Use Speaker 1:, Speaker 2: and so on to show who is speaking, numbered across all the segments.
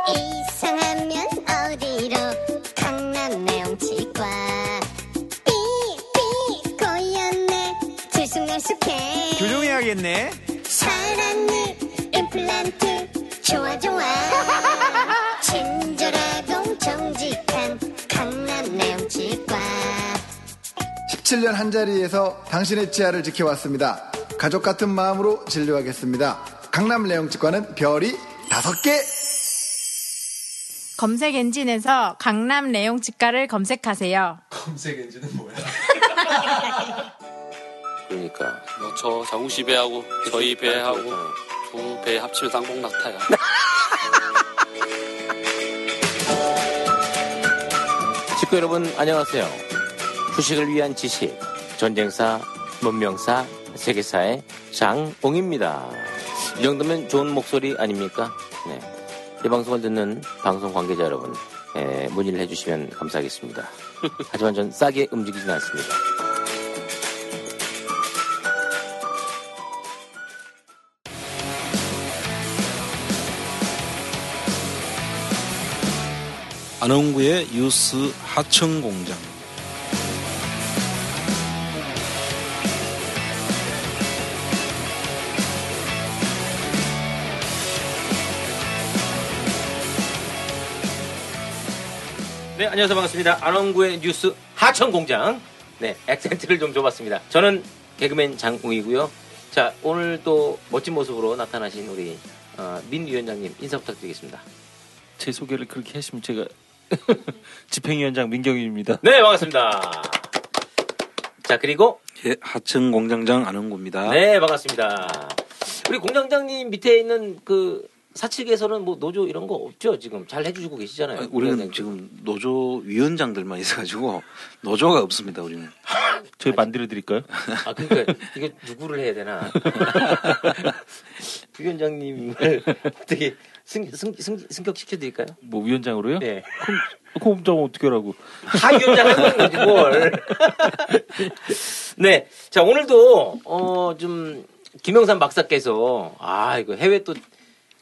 Speaker 1: 이상하면 어디로 강남 내용치과 삐삐 고였네 들쑥날쑥해
Speaker 2: 교정해야겠네.
Speaker 1: 살았니 임플란트 좋아 좋아 친절하고 정직한 강남 내용치과
Speaker 3: 17년 한자리에서 당신의 치아를 지켜왔습니다. 가족 같은 마음으로 진료하겠습니다. 강남 내용치과는 별이 5개.
Speaker 4: 검색 엔진에서 강남 레용치과를 검색하세요.
Speaker 5: 검색 엔진은 뭐야?
Speaker 6: 그러니까 뭐 저 장우씨 배하고 저희 배하고 두 배 합치면 쌍봉낙타야.
Speaker 7: 식구 여러분 안녕하세요. 후식을 위한 지식, 전쟁사, 문명사, 세계사의 장옹입니다. 이 정도면 좋은 목소리 아닙니까? 네. 이 방송을 듣는 방송 관계자 여러분, 문의를 해주시면 감사하겠습니다. 하지만 전 싸게 움직이지는 않습니다.
Speaker 8: 안원구의 뉴스 하청공장.
Speaker 7: 네, 안녕하세요. 반갑습니다. 안원구의 뉴스 하청공장. 네, 액센트를 좀 줘봤습니다. 저는 개그맨 장웅이고요. 자, 오늘 또 멋진 모습으로 나타나신 우리 민 위원장님 인사 부탁드리겠습니다.
Speaker 5: 제 소개를 그렇게 하시면 제가 집행위원장 민경윤입니다.
Speaker 7: 네, 반갑습니다. 자, 그리고
Speaker 8: 예, 하청공장장 안원구입니다.
Speaker 7: 네, 반갑습니다. 우리 공장장님 밑에 있는 그 사측에서는 뭐 노조 이런 거 없죠? 지금 잘 해주시고 계시잖아요.
Speaker 8: 아니, 우리는 지금 노조 위원장들만 있어가지고 노조가 없습니다. 우리는.
Speaker 5: 저희 만들어 드릴까요?
Speaker 7: 아, 그러니까 이게 누구를 해야 되나? 위원장님을 어떻게 승격시켜 드릴까요?
Speaker 5: 뭐 위원장으로요?
Speaker 7: 네.
Speaker 5: 그럼 좀 어떻게 하라고?
Speaker 7: 다 위원장 한 거지 뭘? 네. 자, 오늘도 좀 김영삼 박사께서 이거 해외 또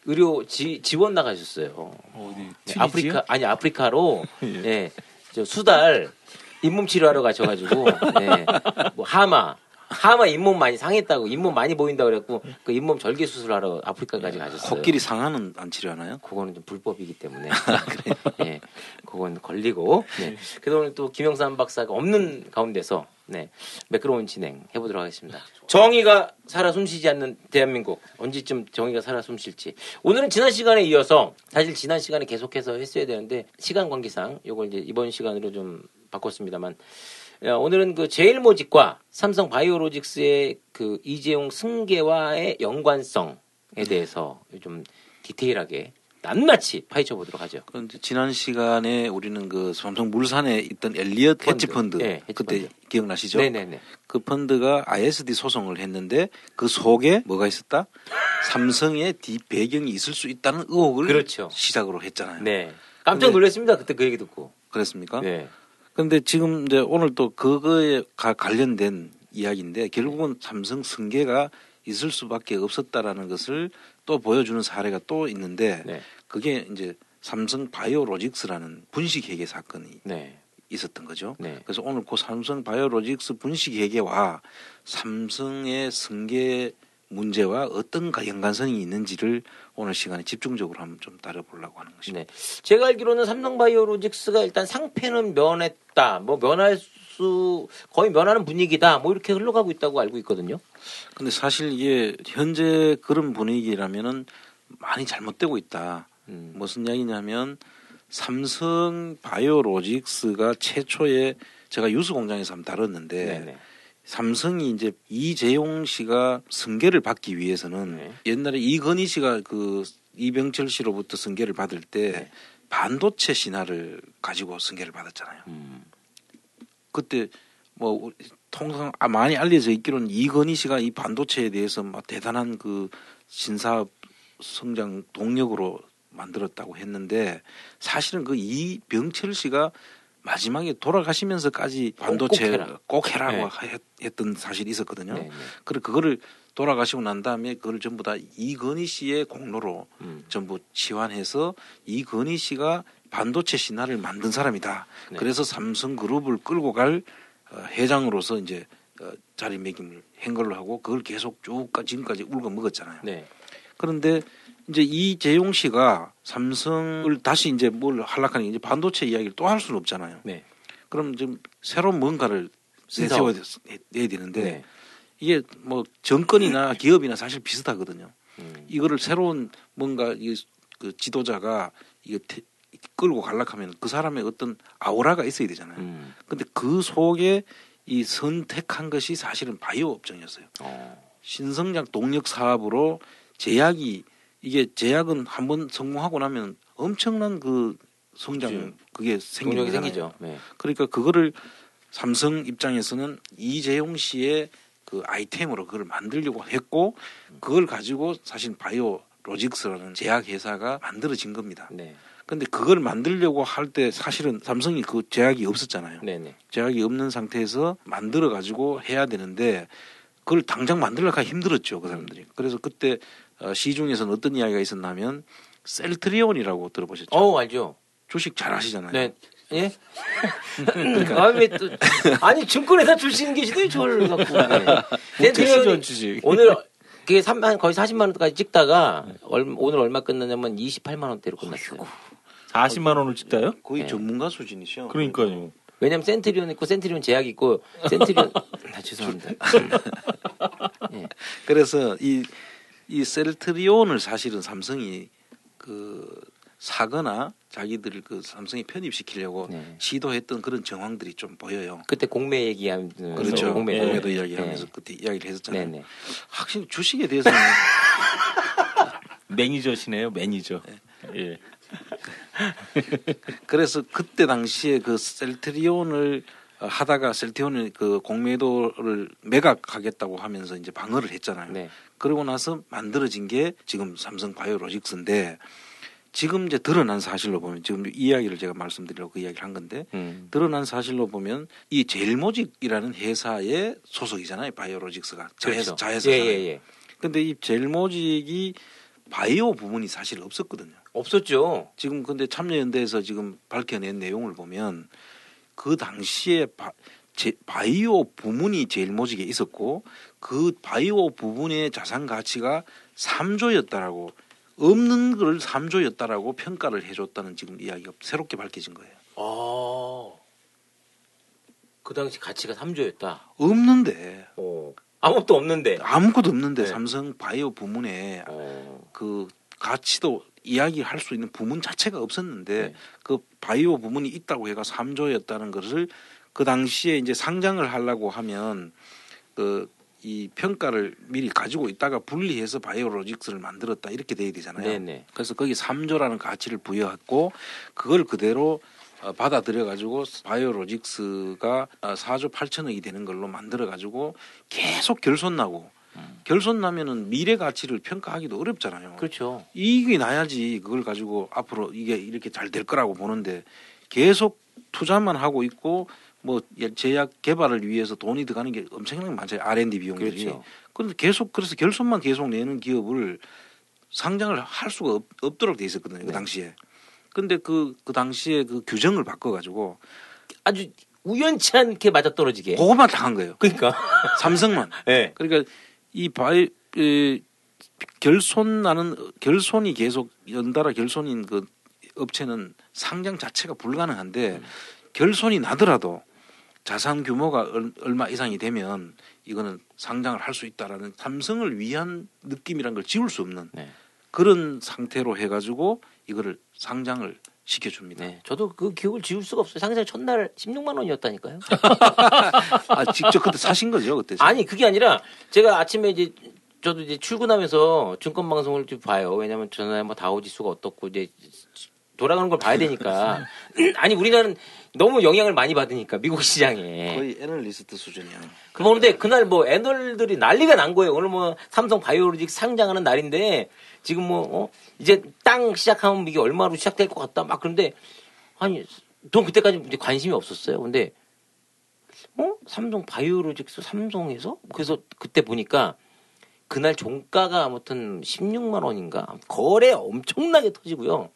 Speaker 7: 의료 지원 나가셨어요.
Speaker 5: 어디?
Speaker 7: 네, 아프리카로
Speaker 5: 예.
Speaker 7: 네, 저 수달 잇몸 치료하러 가셔가지고 네, 뭐 하마 잇몸 많이 상했다고 잇몸 많이 보인다고 그랬고 그 잇몸 절개 수술하러 아프리카까지 가셨어요.
Speaker 8: 코끼리 상하는 안 치료하나요?
Speaker 7: 그거는 좀 불법이기 때문에 그래. 네, 그건 걸리고. 네. 그래서 오늘 또 김영삼 박사가 없는 가운데서 네, 매끄러운 진행 해보도록 하겠습니다. 정의가 살아 숨쉬지 않는 대한민국 언제쯤 정의가 살아 숨쉴지. 오늘은 지난 시간에 이어서 사실 지난 시간에 계속해서 했어야 되는데 시간 관계상 이걸 이제 이번 시간으로 좀 바꿨습니다만. 오늘은 그 제일모직과 삼성바이오로직스의 그 이재용 승계와의 연관성에 대해서 좀 디테일하게 낱낱이 파헤쳐 보도록 하죠.
Speaker 8: 그런데 지난 시간에 우리는 그 삼성 물산에 있던 엘리엇 헤지펀드
Speaker 7: 네,
Speaker 8: 그때
Speaker 7: 헤지펀드.
Speaker 8: 기억나시죠?
Speaker 7: 네네네.
Speaker 8: 그 펀드가 ISD 소송을 했는데 그 속에 뭐가 있었다? 삼성의 배경이 있을 수 있다는 의혹을
Speaker 7: 그렇죠.
Speaker 8: 시작으로 했잖아요.
Speaker 7: 네. 깜짝 놀랐습니다. 그때 그 얘기 듣고.
Speaker 8: 그랬습니까?
Speaker 7: 네.
Speaker 8: 그런데 지금 이제 오늘 또 그거에 관련된 이야기인데 결국은 삼성 승계가 있을 수밖에 없었다라는 것을 또 보여주는 사례가 또 있는데
Speaker 7: 네.
Speaker 8: 그게 이제 삼성 바이오로직스라는 분식회계 사건이
Speaker 7: 네.
Speaker 8: 있었던 거죠.
Speaker 7: 네.
Speaker 8: 그래서 오늘 그 삼성 바이오로직스 분식회계와 삼성의 승계 문제와 어떤 연관성이 있는지를 오늘 시간에 집중적으로 한번 좀 다뤄보려고 하는 것입니다.
Speaker 7: 네. 제가 알기로는 삼성바이오로직스가 일단 상패는 면했다. 뭐 거의 면하는 분위기다. 뭐 이렇게 흘러가고 있다고 알고 있거든요.
Speaker 8: 근데 사실 이게 현재 그런 분위기라면은 많이 잘못되고 있다. 무슨 이야기냐면 삼성 바이오로직스가 최초에 제가 유수공장에서 한번 다뤘는데
Speaker 7: 네네.
Speaker 8: 삼성이 이제 이재용 씨가 승계를 받기 위해서는
Speaker 7: 네.
Speaker 8: 옛날에 이건희 씨가 그 이병철 씨로부터 승계를 받을 때
Speaker 7: 네.
Speaker 8: 반도체 신화를 가지고 승계를 받았잖아요. 그때 뭐 통상 많이 알려져 있기로는 이건희 씨가 이 반도체에 대해서 막 대단한 그 신사업 성장 동력으로 만들었다고 했는데 사실은 그 이병철 씨가 마지막에 돌아가시면서까지 반도체 꼭 해라고
Speaker 7: 네.
Speaker 8: 했던 사실이 있었거든요.
Speaker 7: 네.
Speaker 8: 그래 그거를 돌아가시고 난 다음에 그걸 전부 다 이건희 씨의 공로로 전부 치환해서 이건희 씨가 반도체 신화를 만든 사람이다.
Speaker 7: 네.
Speaker 8: 그래서 삼성그룹을 끌고 갈 회장으로서 이제 자리매김을 한 걸로 하고 그걸 계속 쭉 지금까지 울고 먹었잖아요.
Speaker 7: 네.
Speaker 8: 그런데 이제 이재용 씨가 삼성을 다시 이제 뭘 하려고 하니 이제 반도체 이야기를 또 할 수는 없잖아요.
Speaker 7: 네.
Speaker 8: 그럼 좀 새로운 뭔가를 내세워야 되는데
Speaker 7: 네.
Speaker 8: 이게 뭐 정권이나 기업이나 사실 비슷하거든요. 이거를 새로운 뭔가 그 지도자가 이거 끌고 가려고 하면 그 사람의 어떤 아우라가 있어야 되잖아요. 근데 그 속에 이 선택한 것이 사실은 바이오 업종이었어요. 신성장 동력 사업으로 제약이 이게 제약은 한번 성공하고 나면 엄청난 그 성장 그게
Speaker 7: 동력이
Speaker 8: 생기잖아요.
Speaker 7: 생기죠. 네.
Speaker 8: 그러니까 그거를 삼성 입장에서는 이재용 씨의 그 아이템으로 그걸 만들려고 했고 그걸 가지고 사실 바이오 로직스라는 제약 회사가 만들어진 겁니다.
Speaker 7: 네.
Speaker 8: 근데 그걸 만들려고 할 때 사실은 삼성이 그 제약이 없었잖아요.
Speaker 7: 네네.
Speaker 8: 제약이 없는 상태에서 만들어 가지고 해야 되는데 그걸 당장 만들려고 하기 힘들었죠, 그 사람들이. 그래서 그때 시중에서는 어떤 이야기가 있었냐면 셀트리온이라고 들어보셨죠?
Speaker 7: 알죠.
Speaker 8: 주식 잘 아시잖아요.
Speaker 7: 네. 예? 왜 또, 아니, 증권회사 출신 계시더니 저를 갖고. 네.
Speaker 5: 특수전 주식.
Speaker 7: 오늘, 그게 거의 40만 원까지 찍다가, 오늘 얼마 끝났냐면 28만 원대로 끝났어요.
Speaker 5: 40만 원을 찍다요?
Speaker 8: 거의
Speaker 7: 네.
Speaker 8: 전문가 수준이시죠.
Speaker 5: 그러니까요.
Speaker 7: 왜냐면 센트리온 있고, 센트리온 제약 있고, 센트리온, 죄송합니다. 예.
Speaker 8: 그래서 이 셀트리온을 사실은 삼성이 그 사거나 자기들 그 삼성이 편입시키려고
Speaker 7: 네.
Speaker 8: 시도했던 그런 정황들이 좀 보여요.
Speaker 7: 그때 공매 얘기하면서.
Speaker 8: 그렇죠. 공매도
Speaker 7: 네.
Speaker 8: 이야기하면서 그때 이야기를 했었잖아요.
Speaker 7: 네네.
Speaker 8: 확실히 주식에 대해서는
Speaker 5: 매니저시네요, 매니저. 예.
Speaker 8: 그래서 그때 당시에 그 셀트리온을 하다가 셀트리온을 그 공매도를 매각하겠다고 하면서 이제 방어를 했잖아요.
Speaker 7: 네.
Speaker 8: 그러고 나서 만들어진 게 지금 삼성 바이오로직스인데 지금 이제 드러난 사실로 보면 지금 이 이야기를 제가 말씀드리려고 그 이야기를 한 건데 드러난 사실로 보면 이 제일모직이라는 회사의 소속이잖아요. 바이오로직스가
Speaker 7: 그렇죠.
Speaker 8: 자회사잖아요.
Speaker 7: 예.
Speaker 8: 근데 이 제일모직이 바이오 부문이 사실 없었거든요.
Speaker 7: 없었죠.
Speaker 8: 지금 근데 참여연대에서 지금 밝혀낸 내용을 보면 그 당시에 바이오 부문이 제일모직에 있었고 그 바이오 부문의 자산 가치가 3조였다라고 없는 걸 3조였다라고 평가를 해줬다는 지금 이야기가 새롭게 밝혀진 거예요.
Speaker 7: 그 당시 가치가 3조였다.
Speaker 8: 없는데
Speaker 7: 아무것도 없는데.
Speaker 8: 아무것도 없는데
Speaker 7: 네.
Speaker 8: 삼성 바이오 부문에 그 가치도 이야기할 수 있는 부문 자체가 없었는데
Speaker 7: 네.
Speaker 8: 그 바이오 부문이 있다고 해가 3조였다는 것을 그 당시에 이제 상장을 하려고 하면 이 평가를 미리 가지고 있다가 분리해서 바이오로직스를 만들었다 이렇게 돼야 되잖아요.
Speaker 7: 네네.
Speaker 8: 그래서 거기 3조라는 가치를 부여했고 그걸 그대로 받아들여 가지고 바이오로직스가 4조 8천억이 되는 걸로 만들어 가지고 계속 결손 나고 결손 나면은 미래 가치를 평가하기도 어렵잖아요.
Speaker 7: 그렇죠.
Speaker 8: 이익이 나야지 그걸 가지고 앞으로 이게 이렇게 잘 될 거라고 보는데 계속 투자만 하고 있고 뭐 제약 개발을 위해서 돈이 들어가는 게 엄청나게 많죠. R&D 비용들이.
Speaker 7: 그렇죠.
Speaker 8: 그런데 계속 그래서 결손만 계속 내는 기업을 상장을 할 수가 없도록 돼 있었거든요.
Speaker 7: 네.
Speaker 8: 그 당시에. 근데 그 당시에 그 규정을 바꿔가지고
Speaker 7: 아주 우연치 않게 맞아떨어지게.
Speaker 8: 그것만 당한 거예요.
Speaker 7: 그러니까.
Speaker 8: 삼성만.
Speaker 7: 네.
Speaker 8: 그러니까 결손이 계속 연달아 결손인 그 업체는 상장 자체가 불가능한데 결손이 나더라도 자산 규모가 얼마 이상이 되면 이거는 상장을 할 수 있다라는 삼성을 위한 느낌이란 걸 지울 수 없는
Speaker 7: 네.
Speaker 8: 그런 상태로 해가지고 이거를 상장을 시켜줍니다.
Speaker 7: 네. 저도 그 기억을 지울 수가 없어요. 상장 첫날 16만 원이었다니까요.
Speaker 8: 직접 그때 사신 거죠 그때?
Speaker 7: 아니 그게 아니라 제가 아침에 저도 이제 출근하면서 증권 방송을 좀 봐요. 왜냐하면 전에 뭐 다우지수가 어떻고 이제 돌아가는 걸 봐야 되니까. 아니 우리나라는 너무 영향을 많이 받으니까 미국 시장에.
Speaker 8: 거의 애널리스트 수준이야.
Speaker 7: 그런데 그날 뭐 애널들이 난리가 난 거예요. 오늘 뭐 삼성 바이오로직 상장하는 날인데 지금 뭐 이제 땅 시작하면 이게 얼마로 시작될 것 같다 막 그런데 아니 전 그때까지 이제 관심이 없었어요. 근데 삼성 바이오로직스 삼성에서 그래서 그때 보니까 그날 종가가 아무튼 16만 원인가 거래 엄청나게 터지고요.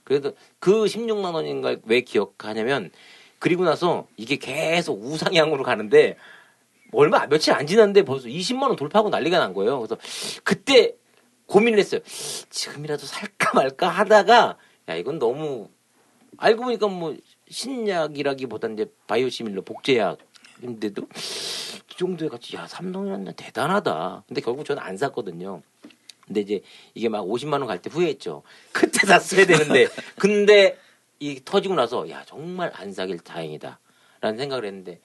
Speaker 7: 그래도 그 16만 원인가 왜 기억하냐면 그리고 나서 이게 계속 우상향으로 가는데 얼마 며칠 안 지났는데 벌써 20만 원 돌파하고 난리가 난 거예요. 그래서 그때 고민을 했어요. 지금이라도 살까 말까 하다가 야 이건 너무 알고 보니까 뭐 신약이라기보다는 이제 바이오시밀러 복제약인데도 이 정도에 같이 야 삼성이란다 대단하다. 근데 결국 저는 안 샀거든요. 근데 이제 이게 막 50만 원 갈 때 후회했죠. 그때 샀어야 되는데 근데 이 터지고 나서 야 정말 안 사길 다행이다라는 생각을 했는데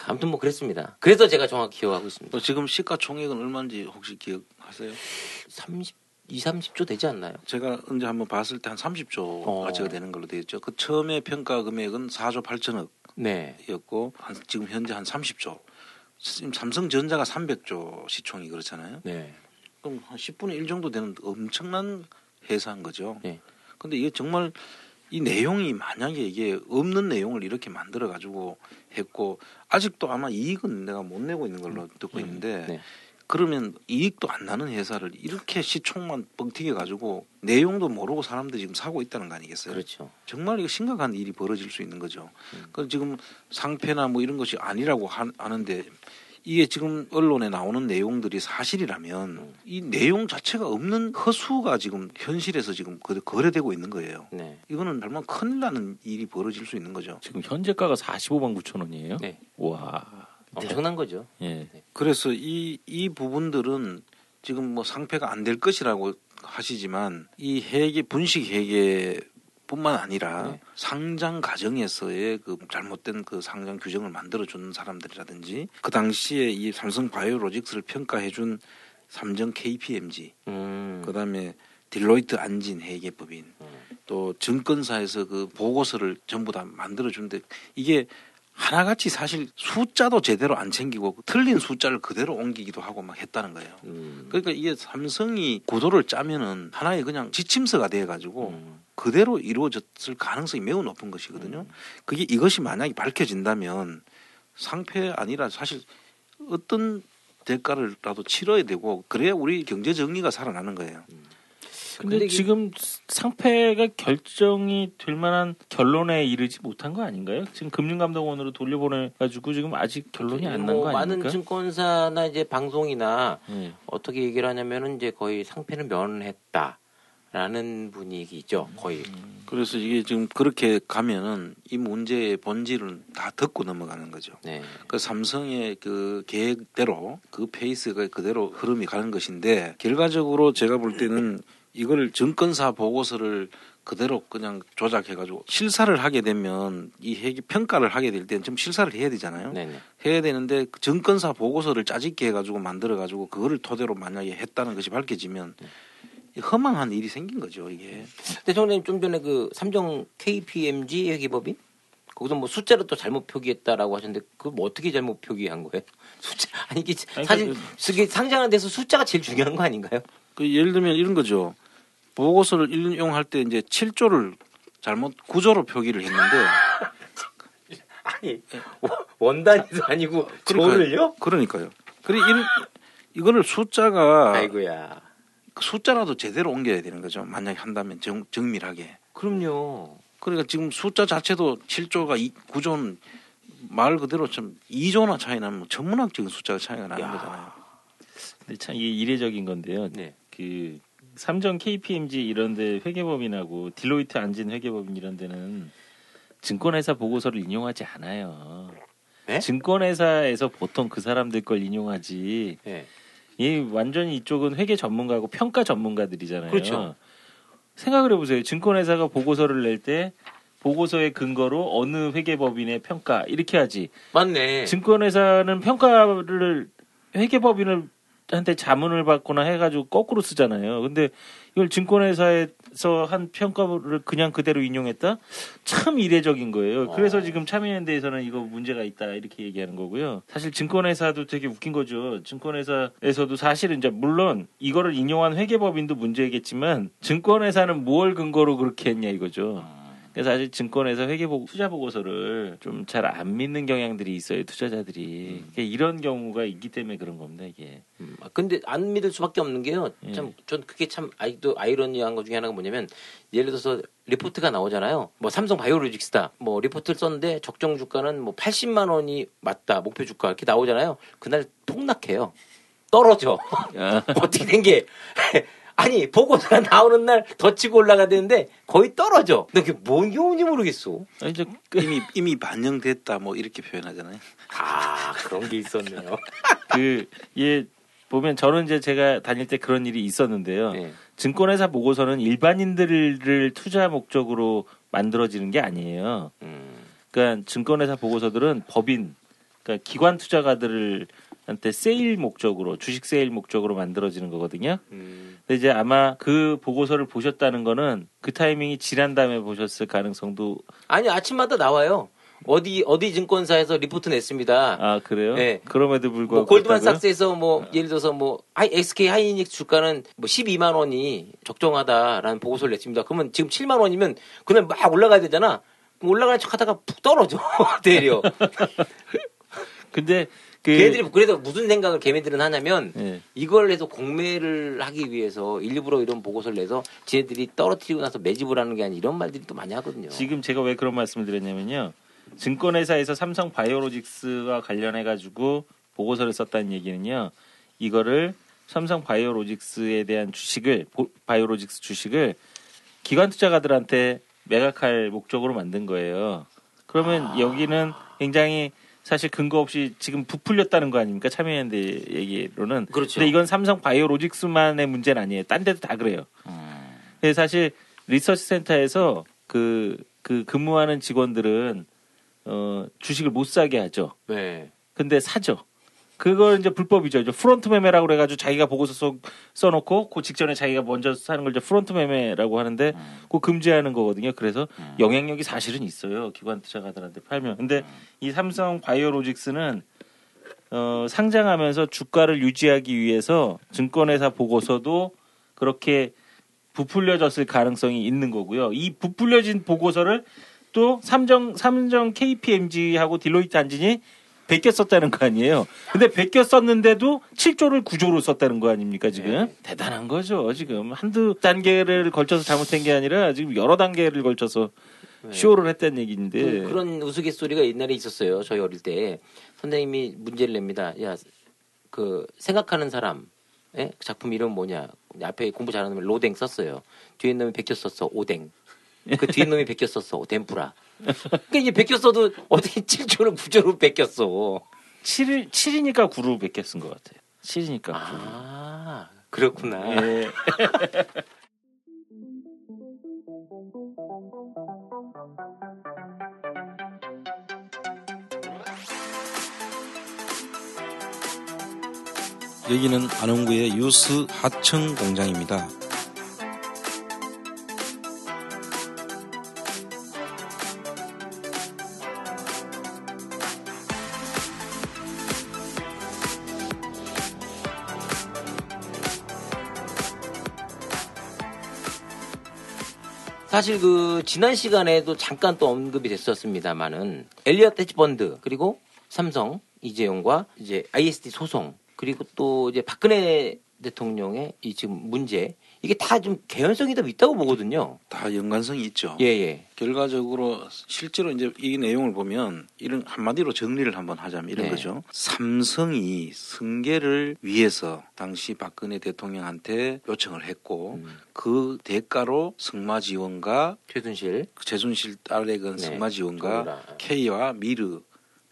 Speaker 7: 아무튼 뭐 그랬습니다. 그래서 제가 정확히 기억하고 있습니다.
Speaker 8: 지금 시가총액은 얼마인지 혹시 기억하세요?
Speaker 7: 30조 되지 않나요?
Speaker 8: 제가 언제 한번 봤을 때 한 30조가 제가 되는 걸로 되어 있죠. 그 처음에 평가 금액은 4조 8천억이었고
Speaker 7: 네.
Speaker 8: 지금 현재 한 30조. 지금 삼성전자가 300조 시총이 그렇잖아요.
Speaker 7: 네.
Speaker 8: 그럼 한 10분의 1 정도 되는 엄청난 회사인 거죠.
Speaker 7: 네.
Speaker 8: 근데 이게 정말 이 내용이 만약에 이게 없는 내용을 이렇게 만들어 가지고 했고 아직도 아마 이익은 내가 못 내고 있는 걸로 듣고 있는데
Speaker 7: 네.
Speaker 8: 그러면 이익도 안 나는 회사를 이렇게 시총만 뻥튀겨 가지고 내용도 모르고 사람들이 지금 사고 있다는 거 아니겠어요?
Speaker 7: 그렇죠.
Speaker 8: 정말 이거 심각한 일이 벌어질 수 있는 거죠. 그 지금 상패나 뭐 이런 것이 아니라고 하는데 이게 지금 언론에 나오는 내용들이 사실이라면 이 내용 자체가 없는 허수가 지금 현실에서 지금 거래되고 있는 거예요.
Speaker 7: 네.
Speaker 8: 이거는 정말 큰일 나는 일이 벌어질 수 있는 거죠.
Speaker 5: 지금 현재가가 45만 9천 원이에요.
Speaker 7: 네.
Speaker 5: 와.
Speaker 7: 엄청난 거죠.
Speaker 5: 예.
Speaker 8: 그래서 이 부분들은 지금 뭐 상패가 안 될 것이라고 하시지만 이 회계 분식 회계뿐만 아니라
Speaker 7: 네.
Speaker 8: 상장 과정에서의 그 잘못된 그 상장 규정을 만들어주는 사람들이라든지 그 당시에 이 삼성 바이오로직스를 평가해준 삼성 KPMG, 그다음에 딜로이트 안진 회계법인, 또 증권사에서 그 보고서를 전부 다 만들어주는데 이게 하나같이 사실 숫자도 제대로 안 챙기고 틀린 숫자를 그대로 옮기기도 하고 막 했다는 거예요. 그러니까 이게 삼성이 구도를 짜면은 하나의 그냥 지침서가 돼가지고 그대로 이루어졌을 가능성이 매우 높은 것이거든요. 그게 이것이 만약에 밝혀진다면 상패 아니라 사실 어떤 대가를라도 치러야 되고 그래야 우리 경제 정리가 살아나는 거예요.
Speaker 5: 근데 지금 상패가 결정이 될 만한 결론에 이르지 못한 거 아닌가요? 지금 금융감독원으로 돌려보내가지고 지금 아직 결론이 안 난 거 아닙니까?
Speaker 7: 많은 증권사나 이제 방송이나 어떻게 얘기를 하냐면은 이제 거의 상패는 면했다라는 분위기죠. 거의.
Speaker 8: 그래서 이게 지금 그렇게 가면은 이 문제의 본질은 다 듣고 넘어가는 거죠.
Speaker 7: 네.
Speaker 8: 그 삼성의 그 계획대로 그 페이스가 그대로 흐름이 가는 것인데 결과적으로 제가 볼 때는 이걸 증권사 보고서를 그대로 그냥 조작해가지고 실사를 하게 되면 이 회계 평가를 하게 될 때는 좀 실사를 해야 되잖아요.
Speaker 7: 네네.
Speaker 8: 해야 되는데 그 증권사 보고서를 짜집게 해가지고 만들어가지고 그거를 토대로 만약에 했다는 것이 밝혀지면 허망한 일이 생긴 거죠 이게.
Speaker 7: 근데 저는 좀 전에 그 삼성 KPMG 회계법인 거기서 뭐 숫자를 또 잘못 표기했다라고 하셨는데 그걸 뭐 어떻게 잘못 표기한 거예요? 숫자 아니 이게 사실 이게 상장한 데서 숫자가 제일 중요한 거 아닌가요?
Speaker 8: 그 예를 들면 이런 거죠. 보고서를 인용할 때 이제 7조를 잘못 9조로 표기를 했는데
Speaker 7: 아니 원단위도 아니고 조를요?
Speaker 8: 그러니까요. 그래 이거를 숫자가
Speaker 7: 아이고야.
Speaker 8: 숫자라도 제대로 옮겨야 되는 거죠. 만약에 한다면 정밀하게.
Speaker 7: 그럼요.
Speaker 8: 그러니까 지금 숫자 자체도 7조가 9조는 말 그대로 좀 2조나 차이 나면 천문학적인 숫자가 차이가 나는 거잖아요.
Speaker 5: 근데 참 이게 이례적인 건데요.
Speaker 7: 네.
Speaker 5: 그 삼성 KPMG 이런데 회계법인하고 딜로이트 안진 회계법인 이런 데는 증권회사 보고서를 인용하지 않아요.
Speaker 7: 네?
Speaker 5: 증권회사에서 보통 그 사람들 걸 인용하지.
Speaker 7: 네.
Speaker 5: 이 완전히 이쪽은 회계 전문가고 평가 전문가들이잖아요.
Speaker 7: 그렇죠.
Speaker 5: 생각을 해보세요. 증권회사가 보고서를 낼 때 보고서의 근거로 어느 회계법인의 평가 이렇게 하지.
Speaker 7: 맞네.
Speaker 5: 증권회사는 평가를 회계법인을 한테 자문을 받거나 해가지고 거꾸로 쓰잖아요. 근데 이걸 증권회사에서 한 평가를 그냥 그대로 인용했다? 참 이례적인 거예요. 그래서 지금 참여연대에서는 이거 문제가 있다 이렇게 얘기하는 거고요. 사실 증권회사도 되게 웃긴 거죠. 증권회사에서도 사실은 이제 물론 이거를 인용한 회계법인도 문제겠지만 증권회사는 뭘 근거로 그렇게 했냐 이거죠. 그래서 사실 증권에서 투자 보고서를 좀 잘 안 믿는 경향들이 있어요, 투자자들이. 이런 경우가 있기 때문에 그런 겁니다, 이게.
Speaker 7: 근데 안 믿을 수밖에 없는 게요. 참, 전 그게 참 아직도 아이러니한 것 중에 하나가 뭐냐면, 예를 들어서 리포트가 나오잖아요. 뭐 삼성 바이오로직스다. 뭐 리포트를 썼는데 적정 주가는 뭐 80만 원이 맞다. 목표 주가 이렇게 나오잖아요. 그날 폭락해요. 떨어져. 어떻게 된 게. 아니 보고서가 나오는 날 더 치고 올라가야 되는데 거의 떨어져. 근데 그게 뭔 경우인지 모르겠어.
Speaker 5: 아니,
Speaker 8: 이미 반영됐다 뭐 이렇게 표현하잖아요.
Speaker 7: 아 그런 게 있었네요.
Speaker 5: 보면 저는 이제 제가 다닐 때 그런 일이 있었는데요.
Speaker 7: 네.
Speaker 5: 증권회사 보고서는 일반인들을 투자 목적으로 만들어지는 게 아니에요. 그러니까 증권회사 보고서들은 법인, 그러니까 기관 투자가들한테 세일 목적으로, 주식 세일 목적으로 만들어지는 거거든요. 근데 이제 아마 그 보고서를 보셨다는 거는 그 타이밍이 지난 다음에 보셨을 가능성도.
Speaker 7: 아니 아침마다 나와요. 어디 증권사에서 리포트 냈습니다.
Speaker 5: 아 그래요?
Speaker 7: 네.
Speaker 5: 그럼에도 불구하고
Speaker 7: 뭐 골드만삭스에서 뭐 예를 들어서 뭐 SK 하이닉스 주가는 뭐 12만 원이 적정하다라는 보고서를 냈습니다. 그러면 지금 7만 원이면 그날 막 올라가야 되잖아. 그럼 올라가는 척하다가 푹 떨어져 되려.
Speaker 5: 근데
Speaker 7: 걔들이 그래서 무슨 생각을 걔네들은 하냐면
Speaker 5: 네.
Speaker 7: 이걸 해서 공매를 하기 위해서 일부러 이런 보고서를 내서 지네들이 떨어뜨리고 나서 매집을 하는 게 아니라 이런 말들이 또 많이 하거든요.
Speaker 5: 지금 제가 왜 그런 말씀을 드렸냐면요. 증권회사에서 삼성 바이오로직스와 관련해 가지고 보고서를 썼다는 얘기는요. 이거를 삼성 바이오로직스에 대한 바이오로직스 주식을 기관 투자가들한테 매각할 목적으로 만든 거예요. 그러면 여기는 굉장히 사실 근거 없이 지금 부풀렸다는 거 아닙니까? 참여연대 얘기로는.
Speaker 7: 그렇죠.
Speaker 5: 근데 이건 삼성 바이오로직스만의 문제는 아니에요. 딴 데도 다 그래요. 그래서 사실 리서치 센터에서 그 근무하는 직원들은 주식을 못 사게 하죠.
Speaker 7: 네.
Speaker 5: 근데 사죠. 그걸 이제 불법이죠. 이제 프론트 매매라고 그래가지고 자기가 보고서 써놓고 그 직전에 자기가 먼저 사는 걸 이제 프론트 매매라고 하는데 그거 금지하는 거거든요. 그래서 영향력이 사실은 있어요. 기관 투자가들한테 팔면. 근데 이 삼성 바이오로직스는 상장하면서 주가를 유지하기 위해서 증권회사 보고서도 그렇게 부풀려졌을 가능성이 있는 거고요. 이 부풀려진 보고서를 또 삼성 KPMG하고 딜로이트 한진이 베껴 썼다는 거 아니에요. 근데 베껴 썼는데도 7조를 9조로 썼다는 거 아닙니까, 지금?
Speaker 7: 네.
Speaker 5: 대단한 거죠, 지금. 한두 단계를 걸쳐서 잘못한 게 아니라 지금 여러 단계를 걸쳐서 쇼를 했다는 얘기인데.
Speaker 7: 그런 우스갯소리가 옛날에 있었어요. 저희 어릴 때. 선생님이 문제를 냅니다. 야, 생각하는 사람, 작품 이름 뭐냐. 앞에 공부 잘하는 놈이 로댕 썼어요. 뒤에 놈이 베껴 썼어, 오댕. 그 뒤에 놈이 베껴 썼어, 덴푸라. 그러니까 이게 베꼈어도 어떻게 7조를 9조로 베꼈어.
Speaker 5: 7이니까 9로 베껴 쓴 것 같아요. 7이니까 9.
Speaker 7: 아, 그렇구나.
Speaker 5: 예.
Speaker 8: 여기는 안원구의 유스 하청 공장입니다.
Speaker 7: 사실 지난 시간에도 잠깐 또 언급이 됐었습니다만은 엘리엇 헤지펀드 그리고 삼성 이재용과 이제 ISD 소송 그리고 또 이제 박근혜 대통령의 이 지금 문제 이게 다 좀 개연성이 더 있다고 보거든요.
Speaker 8: 다 연관성이 있죠.
Speaker 7: 예.
Speaker 8: 결과적으로 실제로 이제 이 내용을 보면 이런 한마디로 정리를 한번 하자면 이런
Speaker 7: 네.
Speaker 8: 거죠. 삼성이 승계를 위해서 당시 박근혜 대통령한테 요청을 했고 그 대가로 승마지원과 최순실 딸의 그
Speaker 7: 네.
Speaker 8: 승마지원과
Speaker 7: 정유라.
Speaker 8: K와 미르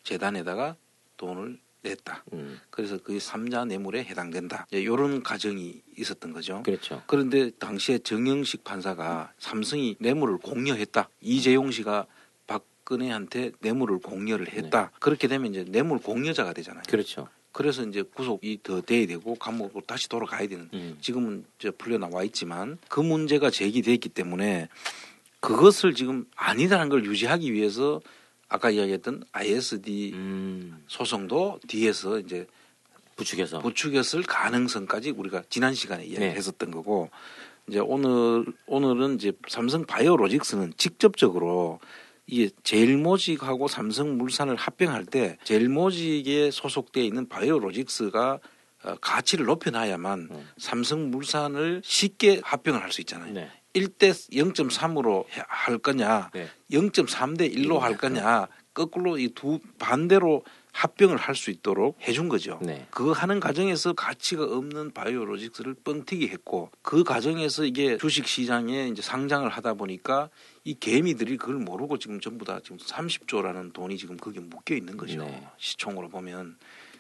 Speaker 8: 재단에다가 돈을 냈다.
Speaker 7: 음.
Speaker 8: 그래서 그 3자 뇌물에 해당된다. 이런 가정이 있었던 거죠.
Speaker 7: 그렇죠.
Speaker 8: 그런데 당시에 정영식 판사가 삼성이 뇌물을 공여했다. 이재용 씨가 박근혜한테 뇌물을 공여를 했다. 그렇게 되면 이제 뇌물 공여자가 되잖아요.
Speaker 7: 그렇죠.
Speaker 8: 그래서 이제 구속이 더 돼야 되고 감옥으로 다시 돌아가야 되는. 지금은 이제 풀려 나와 있지만 그 문제가 제기됐기 때문에 그것을 지금 아니다라는 걸 유지하기 위해서 아까 이야기했던 ISD 소송도 뒤에서 이제
Speaker 7: 부추겼어.
Speaker 8: 부추겼을 가능성까지 우리가 지난 시간에 이야기했었던 거고 이제 오늘은 이제 삼성 바이오로직스는 직접적으로 이게 제일모직하고 삼성물산을 합병할 때 제일모직에 소속되어 있는 바이오로직스가 가치를 높여놔야만 삼성물산을 쉽게 합병을 할 수 있잖아요.
Speaker 7: 네.
Speaker 8: 1대 0.3으로 할 거냐,
Speaker 7: 네.
Speaker 8: 0.3대 1로 할 거냐, 거꾸로 이 두 반대로 합병을 할 수 있도록 해준 거죠.
Speaker 7: 네.
Speaker 8: 그거 하는 과정에서 가치가 없는 바이오로직스를 뻥튀기 했고 그 과정에서 이게 주식 시장에 이제 상장을 하다 보니까 이 개미들이 그걸 모르고 지금 전부 다 지금 30조라는 돈이 지금 거기에 묶여 있는 거죠.
Speaker 7: 네.
Speaker 8: 시총으로 보면.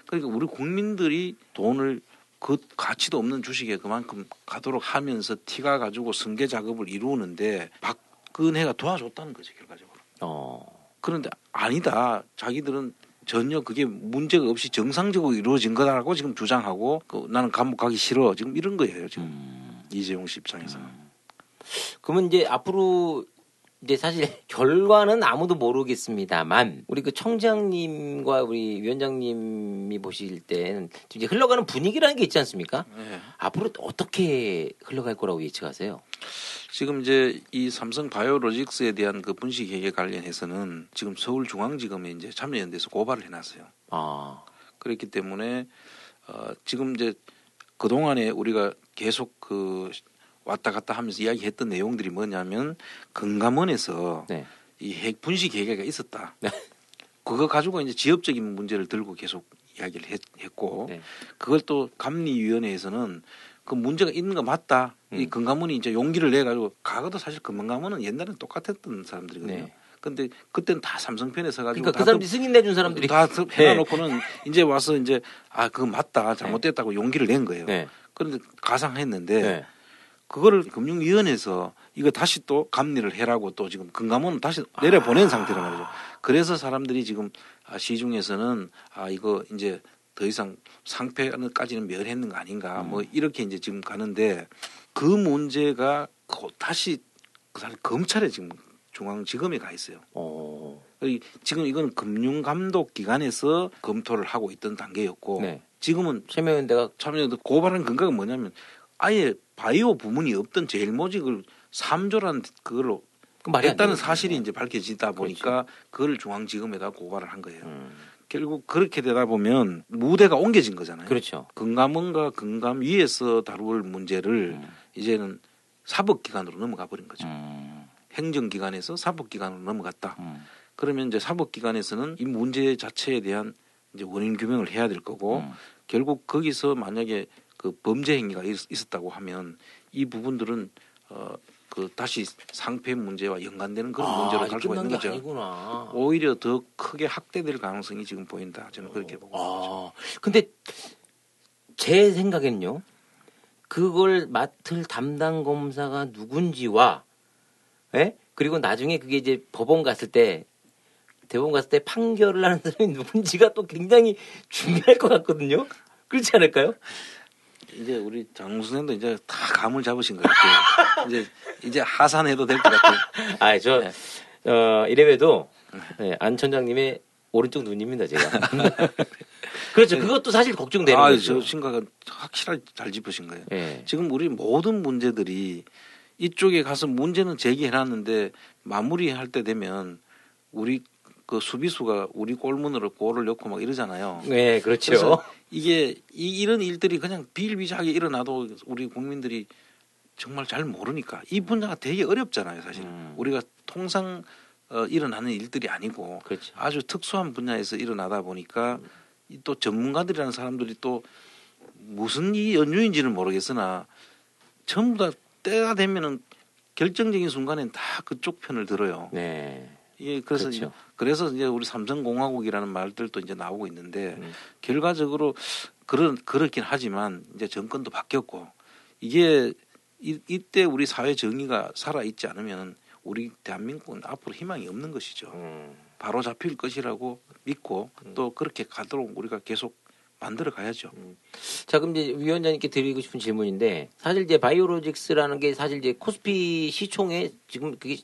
Speaker 8: 그러니까 우리 국민들이 돈을 그 가치도 없는 주식에 그만큼 가도록 하면서 티가 가지고 승계 작업을 이루는데 박근혜가 도와줬다는 거죠, 결과적으로. 그런데 아니다. 자기들은 전혀 그게 문제가 없이 정상적으로 이루어진 거다라고 지금 주장하고 나는 감옥 가기 싫어. 지금 이런 거예요. 지금 이재용 씨 입장에서는.
Speaker 7: 그러면 이제 앞으로 이제 사실 결과는 아무도 모르겠습니다만 우리 그 청장님과 우리 위원장님이 보실 때는 이제 흘러가는 분위기라는 게 있지 않습니까?
Speaker 8: 네.
Speaker 7: 앞으로 어떻게 흘러갈 거라고 예측하세요?
Speaker 8: 지금 이제 이 삼성 바이오로직스에 대한 그 분식 회계 관련해서는 지금 서울중앙지검에 이제 참여연대에서 고발을 해놨어요. 그렇기 때문에 지금 이제 그 동안에 우리가 계속 그 왔다 갔다 하면서 이야기했던 내용들이 뭐냐면 금감원에서
Speaker 7: 네.
Speaker 8: 이 분식 회계가 있었다.
Speaker 7: 네.
Speaker 8: 그거 가지고 이제 지역적인 문제를 들고 계속 이야기를 했고
Speaker 7: 네.
Speaker 8: 그걸 또 감리위원회에서는 그 문제가 있는 거 맞다. 이 금감원이 이제 용기를 내 가지고 과거도 사실 금감원은 옛날에는 똑같았던 사람들이거든요.
Speaker 7: 네.
Speaker 8: 근데 그때는 다 삼성편에 서가지고
Speaker 7: 그러니까 그 사람들이 승인 내준 사람들이
Speaker 8: 다 해놓고는 이제 와서 이제 그거 맞다 잘못됐다고 용기를 낸 거예요.
Speaker 7: 네.
Speaker 8: 그런데 가상했는데
Speaker 7: 네.
Speaker 8: 그거를 금융위원회에서 이거 다시 또 감리를 해라고 또 지금 금감원은 다시 내려보낸 상태란 말이죠. 그래서 사람들이 지금 시중에서는 이거 이제 더 이상 상패까지는 면했는 거 아닌가 뭐 이렇게 이제 지금 가는데 그 문제가 다시 사실 검찰에 지금 중앙지검에 가 있어요. 지금 이건 금융감독기관에서 검토를 하고 있던 단계였고
Speaker 7: 네.
Speaker 8: 지금은
Speaker 7: 참여연대가
Speaker 8: 고발한 근거가 뭐냐면 아예 바이오 부문이 없던 제일모직을 3조라는 그걸로 했다는 사실이 이제 밝혀지다 보니까 그걸 중앙지검에다 고발을 한 거예요. 결국 그렇게 되다 보면 무대가 옮겨진 거잖아요.
Speaker 7: 그렇죠.
Speaker 8: 금감원과 금감위에서 다룰 문제를 이제는 사법기관으로 넘어가 버린 거죠. 행정기관에서 사법기관으로 넘어갔다. 그러면 이제 사법기관에서는 이 문제 자체에 대한 이제 원인 규명을 해야 될 거고 결국 거기서 만약에 그 범죄 행위가 있었다고 하면 이 부분들은 그 다시 상패 문제와 연관되는 그런 문제로 갈 수가 있는 거죠.
Speaker 7: 아니구나.
Speaker 8: 오히려 더 크게 확대될 가능성이 지금 보인다. 저는 그렇게 보고 있죠.
Speaker 7: 근데 제 생각에는요. 그걸 맡을 담당 검사가 누군지와 그리고 나중에 그게 이제 대법원 갔을 때 판결을 하는 사람이 누군지가 또 굉장히 중요할 것 같거든요. 그렇지 않을까요?
Speaker 8: 이제 우리 장 선생도 이제 다 감을 잡으신 것 같아요. 이제 하산해도 될 것 같아요.
Speaker 7: 이래봬도 안 천장님의 오른쪽 눈입니다, 제가. 그렇죠. 그것도 사실 걱정되는 거죠.
Speaker 8: 저 생각은 확실하게 잘 짚으신 거예요.
Speaker 7: 네.
Speaker 8: 지금 우리 모든 문제들이 이쪽에 가서 문제는 제기해놨는데 마무리할 때 되면 우리 그 수비수가 우리 골문으로 골을 넣고 막 이러잖아요.
Speaker 7: 네, 그렇죠.
Speaker 8: 그래서 이게 이런 일들이 그냥 비일비재하게 일어나도 우리 국민들이 정말 잘 모르니까 이 분야가 되게 어렵잖아요, 사실. 우리가 통상 일어나는 일들이 아니고
Speaker 7: 그렇죠.
Speaker 8: 아주 특수한 분야에서 일어나다 보니까 또 전문가들이라는 사람들이 또 무슨 이 연유인지는 모르겠으나 전부 다 때가 되면은 결정적인 순간엔 다 그쪽 편을 들어요.
Speaker 7: 네.
Speaker 8: 예, 그래서
Speaker 7: 그렇죠.
Speaker 8: 그래서 이제 우리 삼성공화국이라는 말들도 이제 나오고 있는데 결과적으로 그렇긴 하지만 이제 정권도 바뀌었고 이게 이때 우리 사회 정의가 살아 있지 않으면 우리 대한민국은 앞으로 희망이 없는 것이죠. 바로 잡힐 것이라고 믿고 또 그렇게 가도록 우리가 계속 만들어 가야죠.
Speaker 7: 자, 그럼 이제 위원장님께 드리고 싶은 질문인데 사실 이제 바이오로직스라는 게 사실 이제 코스피 시총에 지금 그게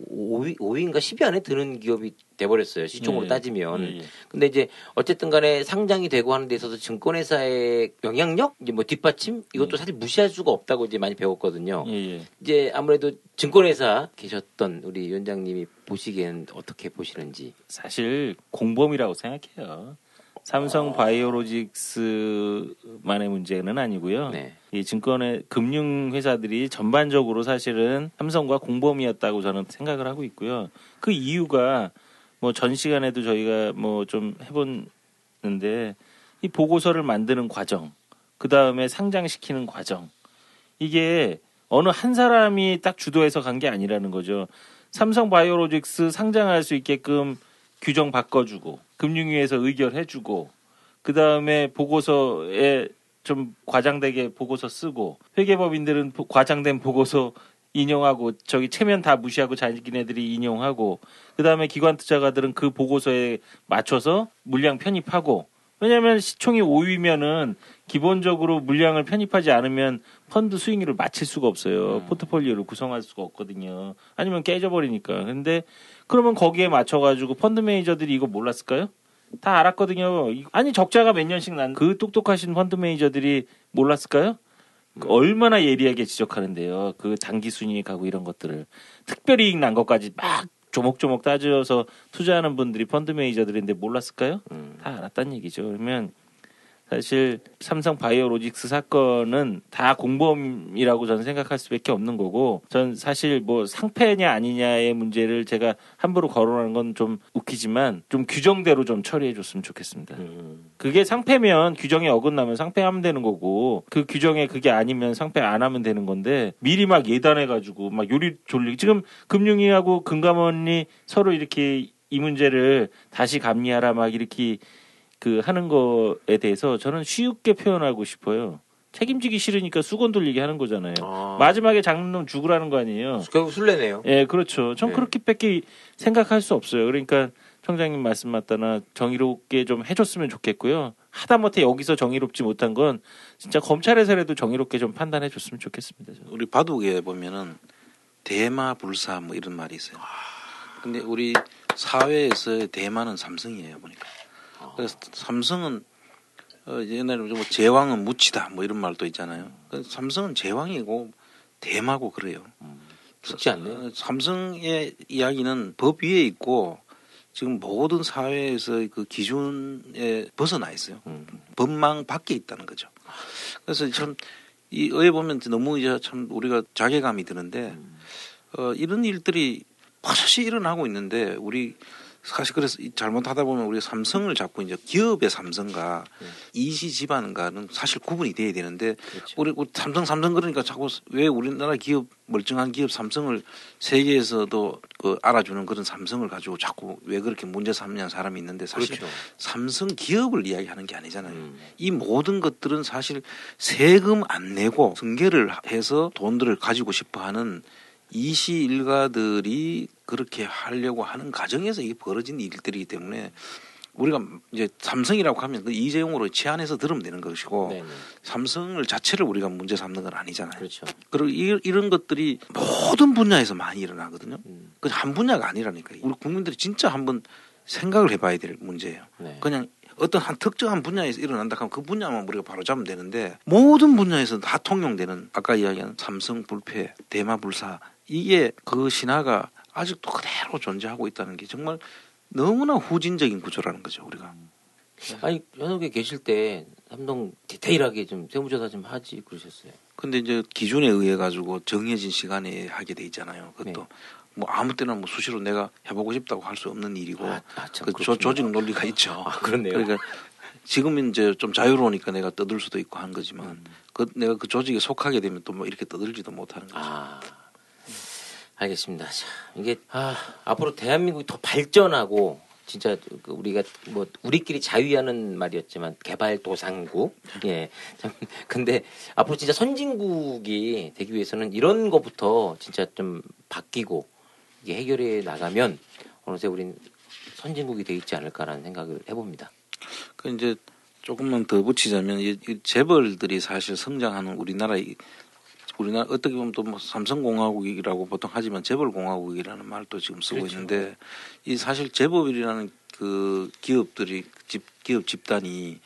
Speaker 7: 5위인가 10위 안에 드는 기업이 돼버렸어요. 시총으로
Speaker 5: 예.
Speaker 7: 따지면.
Speaker 5: 예, 예.
Speaker 7: 근데 이제 어쨌든 간에 상장이 되고 하는 데 있어서 증권회사의 영향력, 이제 뭐 뒷받침 이것도 사실 무시할 수가 없다고 이제 많이 배웠거든요.
Speaker 5: 예, 예.
Speaker 7: 이제 아무래도 증권회사 계셨던 우리 위원장님이 보시기엔 어떻게 보시는지.
Speaker 5: 사실 공범이라고 생각해요. 삼성 바이오로직스만의 문제는 아니고요.
Speaker 7: 네.
Speaker 5: 이 증권의 금융 회사들이 전반적으로 사실은 삼성과 공범이었다고 저는 생각을 하고 있고요. 그 이유가 뭐 전 시간에도 저희가 뭐 좀 해봤는데 이 보고서를 만드는 과정, 그 다음에 상장시키는 과정, 이게 어느 한 사람이 딱 주도해서 간 게 아니라는 거죠. 삼성 바이오로직스 상장할 수 있게끔 규정 바꿔주고 금융위에서 의결해주고 그 다음에 보고서에 좀 과장되게 보고서 쓰고 회계법인들은 과장된 보고서 인용하고 저기 체면 다 무시하고 자기네들이 인용하고 그 다음에 기관 투자가들은 그 보고서에 맞춰서 물량 편입하고 왜냐하면 시총이 5위면은 기본적으로 물량을 편입하지 않으면 펀드 수익률을 맞출 수가 없어요. 포트폴리오를 구성할 수가 없거든요. 아니면 깨져버리니까. 근데 그러면 거기에 맞춰가지고 펀드 매니저들이 이거 몰랐을까요? 다 알았거든요. 아니 적자가 몇 년씩 난 그 똑똑하신 펀드 매니저들이 몰랐을까요? 얼마나 예리하게 지적하는데요. 그 단기 순이익하고 이런 것들을 특별히 이익 난 것까지 막 조목조목 따져서 투자하는 분들이 펀드 매니저들인데 몰랐을까요? 다 알았다는 얘기죠. 그러면 사실 삼성 바이오로직스 사건은 다 공범이라고 저는 생각할 수밖에 없는 거고, 전 사실 뭐 상패냐 아니냐의 문제를 제가 함부로 거론하는 건 좀 웃기지만 좀 규정대로 좀 처리해줬으면 좋겠습니다. 그게 상패면 규정에 어긋나면 상패하면 되는 거고, 그 규정에 그게 아니면 상패 안 하면 되는 건데 미리 막 예단해가지고 막 요리 졸리 지금 금융위하고 금감원이 서로 이렇게 이 문제를 다시 감리하라 막 이렇게 그 하는 거에 대해서 저는 쉬웁게 표현하고 싶어요. 책임지기 싫으니까 수건 돌리게 하는 거잖아요. 마지막에 장놈 죽으라는 거 아니에요.
Speaker 7: 결국 술래네요.
Speaker 5: 예, 그렇죠. 전
Speaker 7: 네.
Speaker 5: 그렇게밖에 생각할 수 없어요. 그러니까 청장님 말씀 맞다나 정의롭게 좀 해줬으면 좋겠고요. 하다못해 여기서 정의롭지 못한 건 진짜 검찰에서라도 정의롭게 좀 판단해줬으면 좋겠습니다. 저는.
Speaker 8: 우리 바둑에 보면은 대마불사 뭐 이런 말이 있어요. 근데 우리 사회에서 대마는 삼성이에요 보니까. 그래서 삼성은 옛날에 뭐 제왕은 무치다 뭐 이런 말도 있잖아요. 삼성은 제왕이고 대마고 그래요.
Speaker 7: 쉽지 않네요.
Speaker 8: 삼성의 이야기는 법 위에 있고 지금 모든 사회에서 그 기준에 벗어나 있어요. 법망 밖에 있다는 거죠. 그래서 참 이 의회 보면 너무 이제 참 우리가 자괴감이 드는데 이런 일들이 버젓이 일어나고 있는데 우리 사실 그래서 잘못하다 보면 우리 삼성을 자꾸 이제 기업의 삼성과 이시 집안과는 사실 구분이 돼야 되는데
Speaker 7: 그렇죠.
Speaker 8: 우리 삼성 그러니까 자꾸 왜 우리나라 기업 멀쩡한 기업 삼성을 세계에서도 그 알아주는 그런 삼성을 가지고 자꾸 왜 그렇게 문제 삼냐는 사람이 있는데 사실
Speaker 7: 그렇죠.
Speaker 8: 삼성 기업을 이야기하는 게 아니잖아요. 이 모든 것들은 사실 세금 안 내고 승계를 해서 돈들을 가지고 싶어하는 이시 일가들이 그렇게 하려고 하는 과정에서 이게 벌어진 일들이기 때문에 우리가 이제 삼성이라고 하면 그 이재용으로 치안해서 들으면 되는 것이고
Speaker 7: 네네.
Speaker 8: 삼성을 자체를 우리가 문제 삼는 건 아니잖아요.
Speaker 7: 그렇죠.
Speaker 8: 그리고 이런 것들이 모든 분야에서 많이 일어나거든요. 그 한 분야가 아니라니까. 우리 국민들이 진짜 한번 생각을 해봐야 될 문제예요.
Speaker 7: 네.
Speaker 8: 그냥 어떤 한 특정한 분야에서 일어난다 하면 그 분야만 우리가 바로 잡으면 되는데 모든 분야에서 다 통용되는 아까 이야기한 삼성 불패, 대마 불사 이게 그 신화가 아직도 그대로 존재하고 있다는 게 정말 너무나 후진적인 구조라는 거죠, 우리가.
Speaker 7: 아니 현역에 계실 때 삼성 디테일하게 좀 세무조사 좀 하지 그러셨어요.
Speaker 8: 근데 이제 기준에 의해 가지고 정해진 시간에 하게 돼 있잖아요. 그것도
Speaker 7: 네.
Speaker 8: 뭐 아무 때나 뭐 수시로 내가 해보고 싶다고 할 수 없는 일이고
Speaker 7: 참
Speaker 8: 그
Speaker 7: 그렇군요.
Speaker 8: 조직 논리가 있죠.
Speaker 7: 그렇네요.
Speaker 8: 그러니까 지금은 이제 좀 자유로우니까 내가 떠들 수도 있고 한 거지만 내가 그 조직에 속하게 되면 또 뭐 이렇게 떠들지도 못하는 거죠.
Speaker 7: 알겠습니다. 자, 이게 앞으로 대한민국이 더 발전하고 진짜 그 우리가 뭐 우리끼리 자유하는 말이었지만 개발도상국. 예. 참 근데 앞으로 진짜 선진국이 되기 위해서는 이런 것부터 진짜 좀 바뀌고 이게 해결해 나가면 어느새 우린 선진국이 돼 있지 않을까라는 생각을 해봅니다.
Speaker 8: 그 이제 조금만 더 붙이자면 이 재벌들이 사실 성장하는 우리나라 우리나라 어떻게 보면 또 뭐 삼성공화국이라고 보통 하지만 재벌공화국이라는 말도 지금 쓰고
Speaker 5: 그렇죠.
Speaker 8: 있는데 이 사실 재벌이라는 그 기업들이 기업 집단이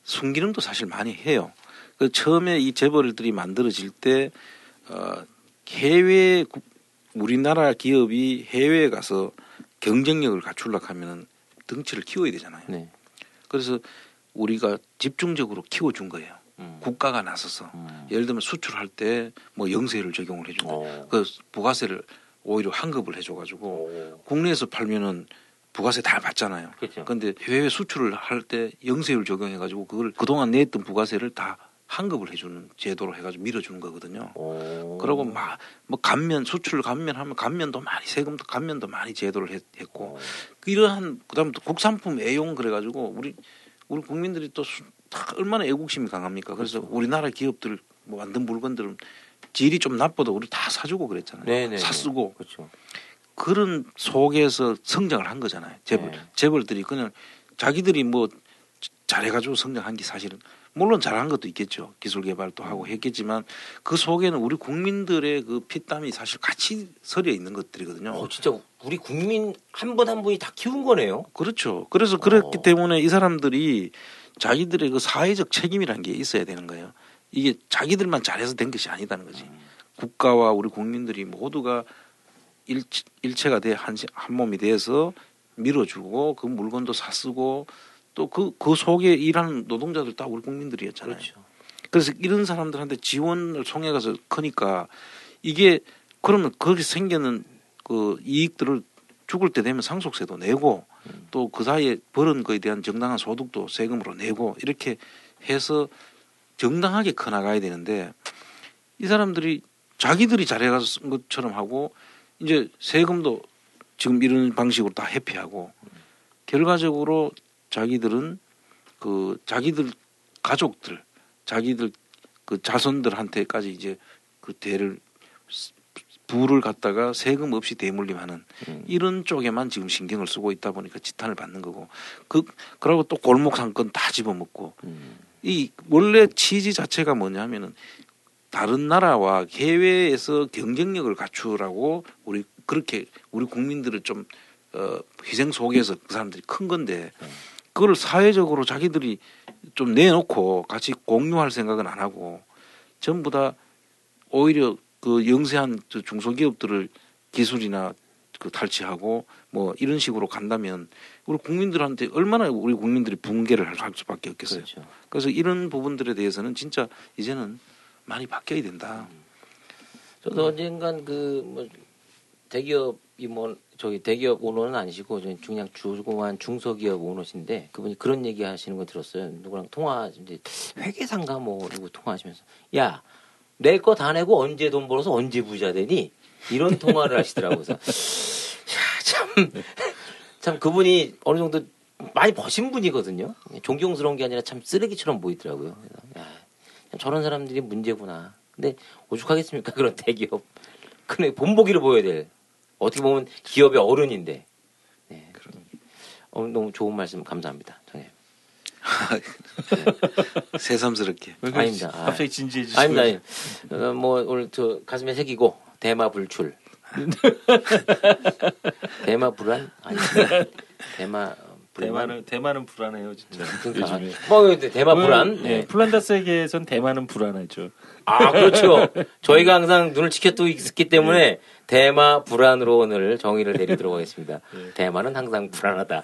Speaker 8: 순기능도 사실 많이 해요. 그 처음에 이 재벌들이 만들어질 때 해외 우리나라 기업이 해외에 가서 경쟁력을 갖추려고 하면은 덩치를 키워야 되잖아요.
Speaker 7: 네.
Speaker 8: 그래서 우리가 집중적으로 키워준 거예요. 국가가 나서서 예를 들면 수출할 때 뭐 영세를 적용을 해주고 그 부가세를 오히려 환급을 해줘가지고 국내에서 팔면은 부가세 다 받잖아요.
Speaker 7: 그렇죠.
Speaker 8: 그런데 해외 수출을 할 때 영세율 적용해가지고 그걸 그동안 냈던 부가세를 다 환급을 해주는 제도로 해가지고 밀어주는 거거든요. 그리고 뭐 감면 수출 감면하면 감면도 많이 세금도 감면도 많이 제도를 했고 이러한 그다음 또 국산품 애용 그래가지고 우리 국민들이 또 다 얼마나 애국심이 강합니까? 그래서 우리나라 기업들 뭐 만든 물건들은 질이 좀 나빠도 우리 다 사주고 그랬잖아요.
Speaker 7: 네네.
Speaker 8: 사쓰고
Speaker 7: 그렇죠.
Speaker 8: 그런 속에서 성장을 한 거잖아요. 재벌들이 그냥 자기들이 뭐 잘해가지고 성장한 게 사실은 물론 잘한 것도 있겠죠. 기술 개발도 하고 했겠지만 그 속에는 우리 국민들의 그 피땀이 사실 같이 서려 있는 것들이거든요.
Speaker 7: 진짜 우리 국민 한 분 한 분이 다 키운 거네요.
Speaker 8: 그렇죠. 그래서 그렇기 때문에 이 사람들이 자기들의 그 사회적 책임이라는 게 있어야 되는 거예요. 이게 자기들만 잘해서 된 것이 아니다는 거지. 국가와 우리 국민들이 모두가 일체가 돼 한 몸이 돼서 밀어주고 그 물건도 사쓰고 또 그 속에 일하는 노동자들 다 우리 국민들이었잖아요.
Speaker 7: 그렇죠.
Speaker 8: 그래서 이런 사람들한테 지원을 통해가서 크니까 이게 그러면 거기 생기는 그 이익들을 죽을 때 되면 상속세도 내고 또 그 사이에 벌은 거에 대한 정당한 소득도 세금으로 내고 이렇게 해서 정당하게 커나가야 되는데 이 사람들이 자기들이 잘해가서 쓴 것처럼 하고 이제 세금도 지금 이런 방식으로 다 회피하고 결과적으로 자기들은 그 자기들 가족들 자기들 그 자손들한테까지 이제 그 대를 부를 갖다가 세금 없이 대물림하는 이런 쪽에만 지금 신경을 쓰고 있다 보니까 지탄을 받는 거고 그러고 또 골목 상권 다 집어먹고 이 원래 취지 자체가 뭐냐면은 다른 나라와 해외에서 경쟁력을 갖추라고 그렇게 우리 국민들을 좀 희생 속에서 그 사람들이 큰 건데 그걸 사회적으로 자기들이 좀 내놓고 같이 공유할 생각은 안 하고 전부 다 오히려 그 영세한 중소기업들을 기술이나 그 탈취하고 뭐 이런 식으로 간다면 우리 국민들한테 얼마나 우리 국민들이 붕괴를 할 수밖에 없겠어요.
Speaker 7: 그렇죠.
Speaker 8: 그래서 이런 부분들에 대해서는 진짜 이제는 많이 바뀌어야 된다.
Speaker 7: 저도 언젠간 그 뭐 대기업이 뭐 저기 대기업 오너는 아니시고 그냥 조그만 중소기업 오너신데 그분이 그런 얘기 하시는 거 들었어요. 누구랑 통화 이제 회계상가 뭐 누구 통화하시면서 야 내 거 다 내고 언제 돈 벌어서 언제 부자 되니 이런 통화를 하시더라고요. 그래서 참 그분이 어느 정도 많이 버신 분이거든요. 존경스러운 게 아니라 참 쓰레기처럼 보이더라고요. 그래서 야, 저런 사람들이 문제구나. 근데 오죽하겠습니까 그런 대기업. 근데 본보기를 보여야 될. 어떻게 보면 기업의 어른인데. 네. 너무 좋은 말씀 감사합니다. 정님.
Speaker 8: 새삼스럽게.
Speaker 7: 아닙니다.
Speaker 5: 갑자기 진지해지시고.
Speaker 7: 아닙니다. 뭐 오늘 저 가슴에 새기고 대마 불출. 대마 불안? 아니.
Speaker 5: 대만은 불안해요 진짜.
Speaker 7: 그러니까.
Speaker 5: 요즘에.
Speaker 7: 뭐 대마 불안.
Speaker 5: 네.
Speaker 7: 네.
Speaker 5: 플란다스에게선 대만은 불안하죠.
Speaker 7: 아 그렇죠. 저희가 항상 눈을 지켜두고 있었기 때문에 대마 불안으로 오늘 정의를 내리도록 하겠습니다. 대마는 항상 불안하다.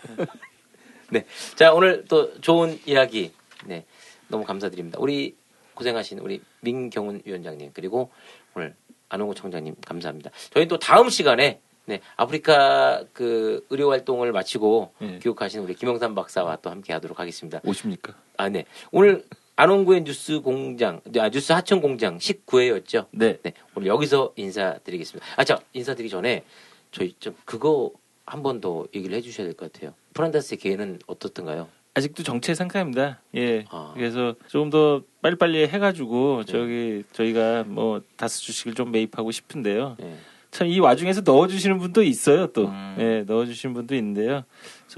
Speaker 7: 네. 자, 오늘 또 좋은 이야기. 네. 너무 감사드립니다. 우리 고생하신 우리 민경훈 위원장님, 그리고 오늘 안홍구 청장님 감사합니다. 저희 또 다음 시간에 네, 아프리카 그 의료 활동을 마치고 귀국하신 우리 김영삼 박사와 또 함께 하도록 하겠습니다.
Speaker 5: 오십니까?
Speaker 7: 아, 네. 오늘 안홍구의 뉴스 공장, 뉴스 하청 공장 19회였죠?
Speaker 5: 네.
Speaker 7: 네. 오늘 여기서 인사드리겠습니다. 아, 자, 인사드리기 전에 저희 좀 그거 한 번 더 얘기를 해주셔야 될 것 같아요. 프란다스의 계획은 어떻던가요?
Speaker 5: 아직도 정체 상태입니다. 예. 그래서 조금 더 빨리빨리 해가지고 저희가 뭐 다스 주식을 좀 매입하고 싶은데요.
Speaker 7: 네.
Speaker 5: 참 이 와중에서 넣어주시는 분도 있어요. 또 예, 넣어주시는 분도 있는데요.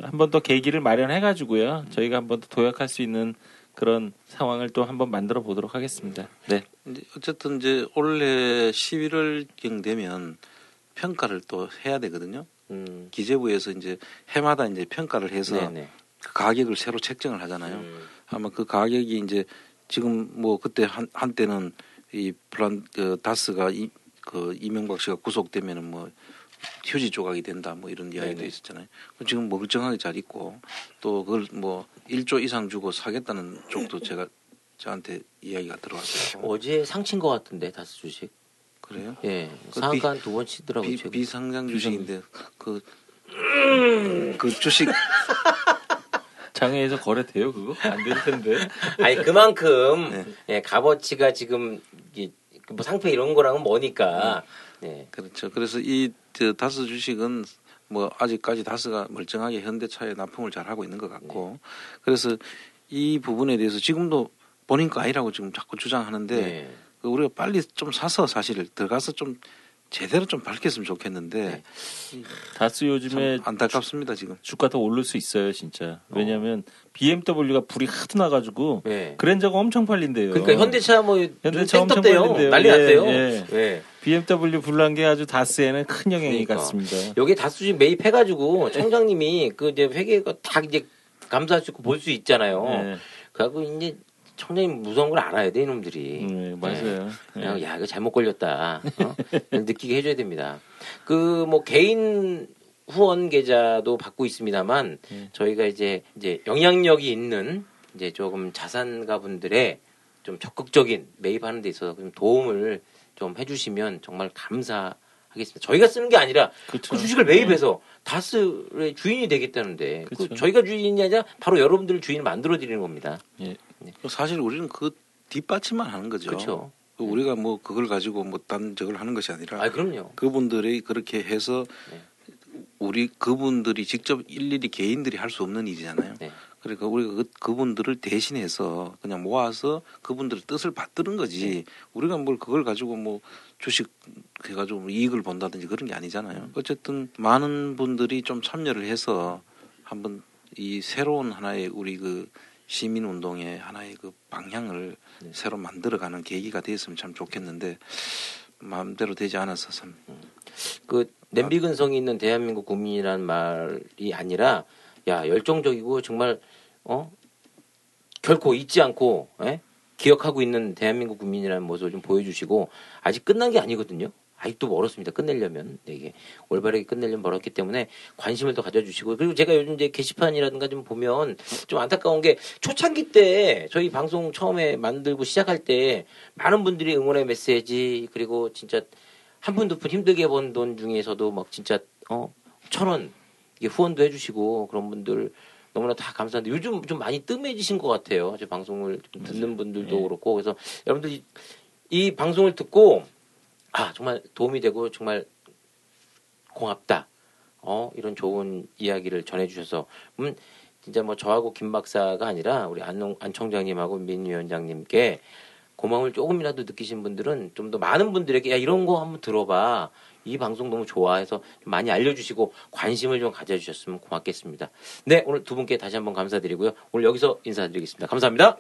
Speaker 5: 한 번 더 계기를 마련해가지고요. 저희가 한 번 더 도약할 수 있는 그런 상황을 또 한번 만들어 보도록 하겠습니다. 네.
Speaker 8: 어쨌든 이제 올해 11월경 되면 평가를 또 해야 되거든요. 기재부에서 이제 해마다 이제 평가를 해서
Speaker 7: 네네.
Speaker 8: 그 가격을 새로 책정을 하잖아요. 아마 그 가격이 이제 지금 뭐 그때 한때는 이 다스가 그 이명박 씨가 구속되면은 뭐 휴지 조각이 된다 뭐 이런 이야기도
Speaker 7: 네네.
Speaker 8: 있었잖아요. 지금 멀쩡하게 잘 있고 또 그걸 뭐 1조 이상 주고 사겠다는 쪽도 저한테 이야기가 들어왔어요.
Speaker 7: 어제 상친 것 같은데 다스 주식.
Speaker 8: 그래요?
Speaker 7: 예.
Speaker 8: 그
Speaker 7: 상한가 한 2번 치더라고요. 최근에.
Speaker 8: 비상장 주식인데 그 주식
Speaker 5: 장외에서 거래돼요 그거? 안 될 텐데.
Speaker 7: 아니 그만큼
Speaker 8: 네.
Speaker 7: 예, 값어치가 지금 뭐 상표 이런 거랑은 뭐니까. 네.
Speaker 8: 그렇죠. 그래서 다스 주식은 뭐 아직까지 다스가 멀쩡하게 현대차에 납품을 잘 하고 있는 것 같고 그래서 이 부분에 대해서 지금도 본인 거 아니라고 지금 자꾸 주장하는데
Speaker 7: 네.
Speaker 8: 우리가 빨리 좀 사서 사실 들어가서 좀 제대로 좀 밝혔으면 좋겠는데
Speaker 5: 다스 요즘에
Speaker 8: 참 안타깝습니다 지금.
Speaker 5: 주가 더 오를 수 있어요 진짜. 왜냐하면 BMW가 불이 하도 나가지고
Speaker 7: 네.
Speaker 5: 그랜저가 엄청 팔린대요.
Speaker 7: 그러니까 현대차 뭐
Speaker 5: 현대차 엄청
Speaker 7: 땡떴대요.
Speaker 5: 팔린대요.
Speaker 7: 난리 났대요.
Speaker 5: 예.
Speaker 7: 예.
Speaker 5: BMW 불난 게 아주 다스에는 큰 영향이
Speaker 7: 그러니까.
Speaker 5: 갔습니다.
Speaker 7: 여기 다수직 매입해가지고 청장님이 그 이제 회계가 다 이제 감사할 수 있고 볼 수 있잖아요.
Speaker 5: 네.
Speaker 7: 그래갖고 이제 청장님 무서운 걸 알아야 돼 이놈들이.
Speaker 5: 네, 맞아요.
Speaker 7: 그냥 야 이거 잘못 걸렸다. 느끼게 해줘야 됩니다. 그 뭐 개인 후원 계좌도 받고 있습니다만 저희가 이제 영향력이 있는 이제 조금 자산가분들의 좀 적극적인 매입하는 데 있어서 좀 도움을 좀 해주시면 정말 감사하겠습니다. 저희가 쓰는 게 아니라
Speaker 5: 그쵸.
Speaker 7: 그 주식을 매입해서 다스의 주인이 되겠다는데 그
Speaker 5: 그쵸.
Speaker 7: 저희가 주인이 아니라 바로 여러분들 주인을 만들어 드리는 겁니다.
Speaker 5: 예.
Speaker 8: 사실 우리는 그 뒷받침만 하는 거죠.
Speaker 7: 그렇죠.
Speaker 8: 우리가 뭐 그걸 가지고 뭐 딴 저걸 하는 것이 아니라
Speaker 7: 아 그럼요.
Speaker 8: 그분들이 그렇게 해서 그분들이 직접 일일이 개인들이 할 수 없는 일이잖아요.
Speaker 7: 네.
Speaker 8: 그러니까 우리가 그분들을 대신해서 그냥 모아서 그분들의 뜻을 받드는 거지. 우리가 뭘 그걸 가지고 뭐 주식 해가지고 이익을 본다든지 그런 게 아니잖아요. 어쨌든 많은 분들이 좀 참여를 해서 한번 이 새로운 하나의 우리 그 시민 운동의 하나의 그 방향을 새로 만들어가는 계기가 됐으면 참 좋겠는데 마음대로 되지 않아서 참.
Speaker 7: 그 냄비 근성이 있는 대한민국 국민이라는 말이 아니라 야 열정적이고 정말 결코 잊지 않고 기억하고 있는 대한민국 국민이라는 모습을 좀 보여주시고 아직 끝난 게 아니거든요. 아직도 멀었습니다. 끝내려면 이게 올바르게 끝내려면 멀었기 때문에 관심을 더 가져주시고 그리고 제가 요즘 이제 게시판이라든가 좀 보면 좀 안타까운 게 초창기 때 저희 방송 처음에 만들고 시작할 때 많은 분들이 응원의 메시지 그리고 진짜 한 푼 두 푼 힘들게 번 돈 중에서도 막 진짜 1,000원 이게 후원도 해주시고 그런 분들 너무나 다 감사한데 요즘 좀 많이 뜸해지신 것 같아요. 제 방송을 좀 듣는 분들도 그렇고 그래서 여러분들 이 방송을 듣고 정말 도움이 되고 정말 고맙다. 이런 좋은 이야기를 전해주셔서 진짜 뭐 저하고 김 박사가 아니라 우리 안 청장님하고 민 위원장님께 고마움을 조금이라도 느끼신 분들은 좀 더 많은 분들에게 야 이런 거 한번 들어봐. 이 방송 너무 좋아해서 좀 많이 알려주시고 관심을 좀 가져주셨으면 고맙겠습니다. 네, 오늘 두 분께 다시 한번 감사드리고요. 오늘 여기서 인사드리겠습니다. 감사합니다.